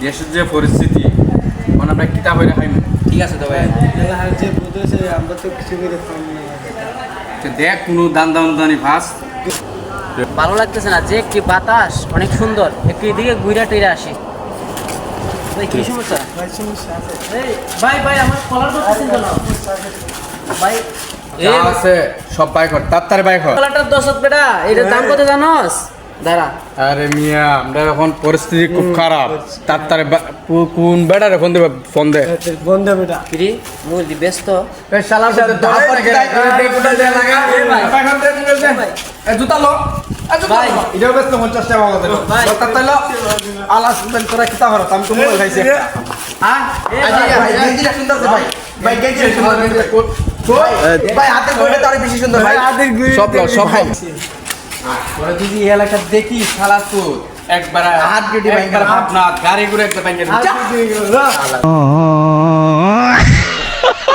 দেশের যে পরিস্থিতি মানে আমরা কিতাব হয়ে খাই ঠিক আছে তো ভাই যে বুঝেছে আমরা তো কিছু করে পাম না দেখ কোনো দানি ফাঁস ভালো লাগতেছে না যে একটি বাতাস অনেক সুন্দর একটু এদিকে ঘুরা টেরে আসি ভাই কি সমস্যা ভাই সমস্যা আছে এই ভাই ভাই আমার কলার করতেছেন কেন ভাই এই আছে সব বাইক কর তাড়াতাড়ি বাইক কর কলারটার দশত বেটা এটার দাম কত জানোস দাঁড়া আরে মিয়া আমরা এখন পরিস্থিতি খুব খারাপ তাড়াতাড়ি কোন বেড়ার ফোন দে বন্ধ বেটা কিরি মুরগি ব্যস্ত এই শালার সাথে জুতা লো ভাই এটাও ব্যস্ত 50 টাকা বাবা দেবো ভাই। তাড়াতাড়ি লো আলাস তোরা কিতা করো আমি তো মোবাইল খাইছি হ্যাঁ ভাই হাতে করে তো আরো বেশি সুন্দর ভাই সব লো সব তোরা যদি এই এলাকা দেখি শালা তো একবার হাত কেটে একবার ভাবনা গাড়ি ঘুরে একটা ব্যাংকে